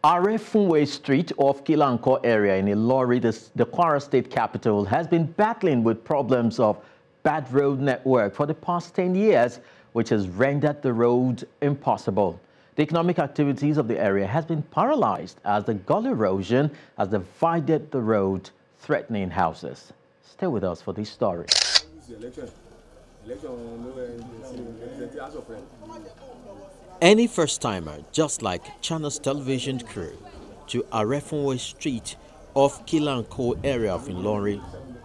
Arefunwe Street off Kilanko area in Ilori, the Kwara State capital, has been battling with problems of bad road network for the past 10 years, which has rendered the road impossible. The economic activities of the area has been paralyzed as the gully erosion has divided the road, threatening houses. Stay with us for this story. Any first-timer, just like Channel's television crew, to Arefunwe Street off Kilanko area of Ilori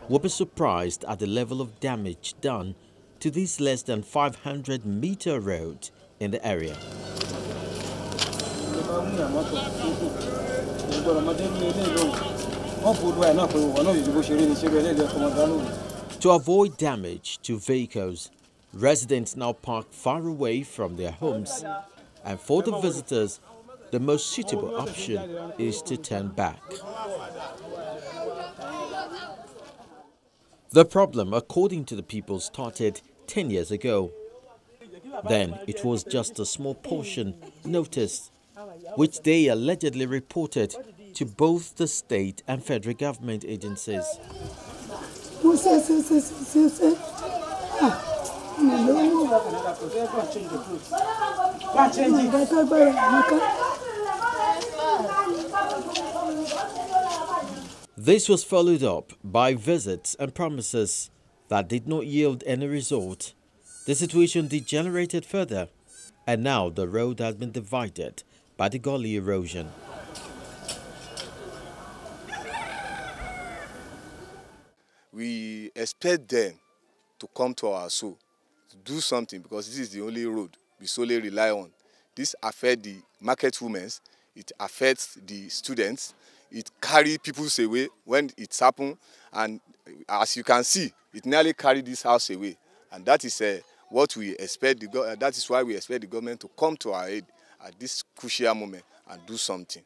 will be surprised at the level of damage done to this less than 500-meter road in the area. To avoid damage to vehicles, residents now park far away from their homes, and for the visitors, the most suitable option is to turn back. The problem, according to the people, started 10 years ago. Then it was just a small portion noticed, which they allegedly reported to both the state and federal government agencies. This was followed up by visits and promises that did not yield any result. The situation degenerated further, and now the road has been divided by the gully erosion. We expect them to come to our soul, to do something, because this is the only road we solely rely on. This affects the market women, it affects the students, it carries people away when it's happened, and as you can see, it nearly carried this house away. And that is what we expect. That is why we expect the government to come to our aid at this crucial moment and do something.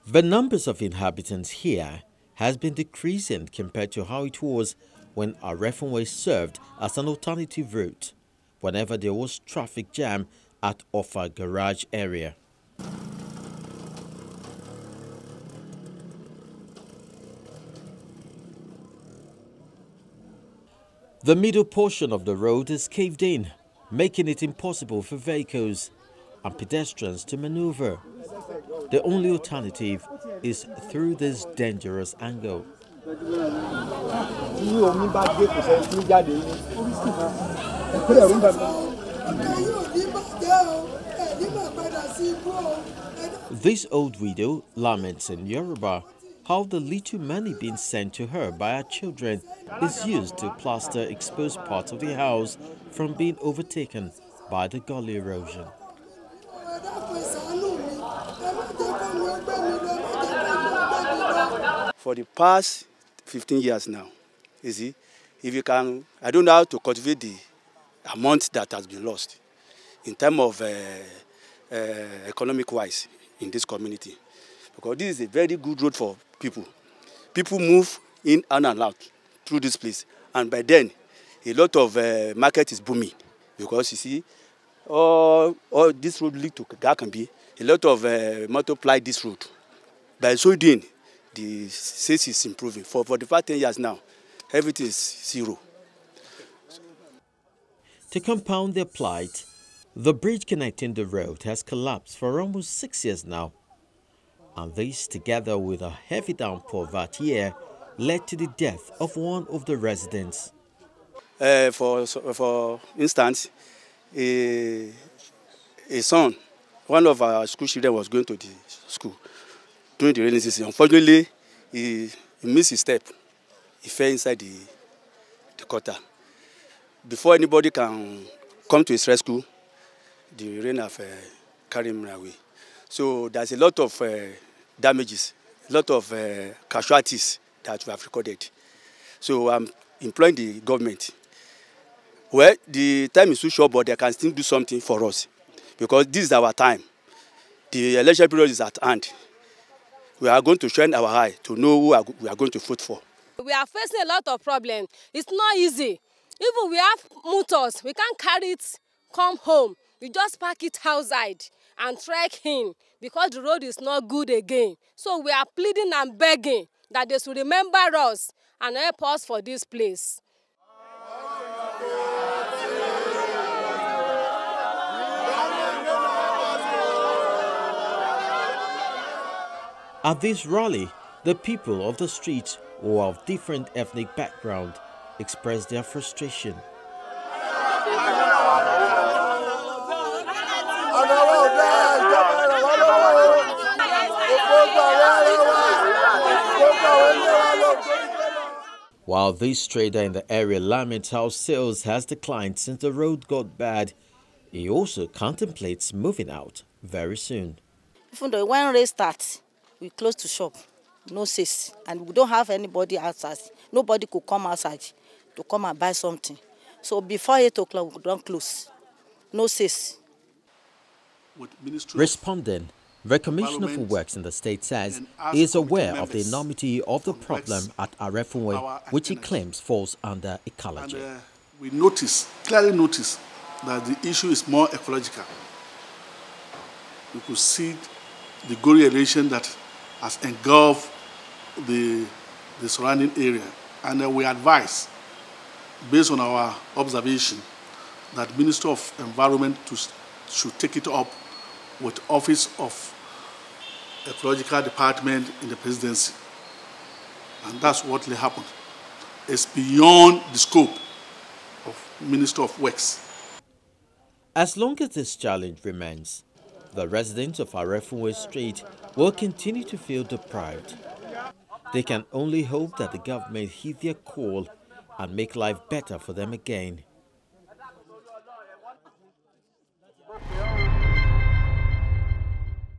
The numbers of inhabitants here has been decreasing compared to how it was when Arefunwe served as an alternative route whenever there was traffic jam at Offa Garage area. The middle portion of the road is caved in, making it impossible for vehicles and pedestrians to maneuver. The only alternative is through this dangerous angle. This old widow laments in Yoruba how the little money being sent to her by her children is used to plaster exposed parts of the house from being overtaken by the gully erosion. For the past 15 years now, you see, if you can, I don't know how to cultivate the amount that has been lost in terms of economic-wise in this community. Because this is a very good road for people. People move in and out through this place. And by then, a lot of market is booming. Because you see, all this road lead to Gakambi, a lot of multiply this road. By so doing, the sales is improving. For the past 10 years now, everything is zero. To compound their plight, the bridge connecting the road has collapsed for almost 6 years now. And this, together with a heavy downpour that year, led to the death of one of the residents. For instance, a son, one of our school children was going to the school during the rainy season. Unfortunately, he missed his step. He fell inside the gutter. Before anybody can come to his rescue, the rain have carried him away. So there's a lot of damages, a lot of casualties that we have recorded. So I'm imploring the government. Well, the time is too short, but they can still do something for us. Because this is our time. The election period is at hand. We are going to shine our eye to know who we are going to vote for. We are facing a lot of problems. It's not easy. Even we have motors, we can't carry it, come home. We just park it outside. and trek in because the road is not good again. So we are pleading and begging that they should remember us and help us for this place. At this rally, the people of the streets, who are of different ethnic background, expressed their frustration. While this trader in the area laments how sales has declined since the road got bad, he also contemplates moving out very soon. Even though when rain starts, we close the shop, no sales, and we don't have anybody outside. Nobody could come outside to come and buy something. So before 8 o'clock, we don't close, no sales. Responding, the Commissioner for Works in the state says he is aware of the enormity of the problem at Arefunwe, which he claims falls under ecology. And, we clearly notice that the issue is more ecological. We could see the gory erosion that has engulfed the surrounding area. And we advise, based on our observation, that Minister of Environment should take it up with Office of Ecological Department in the Presidency. And that's what will happen. It's beyond the scope of Minister of Works. As long as this challenge remains, the residents of Arefunwe Street will continue to feel deprived. They can only hope that the government heed their call and make life better for them again.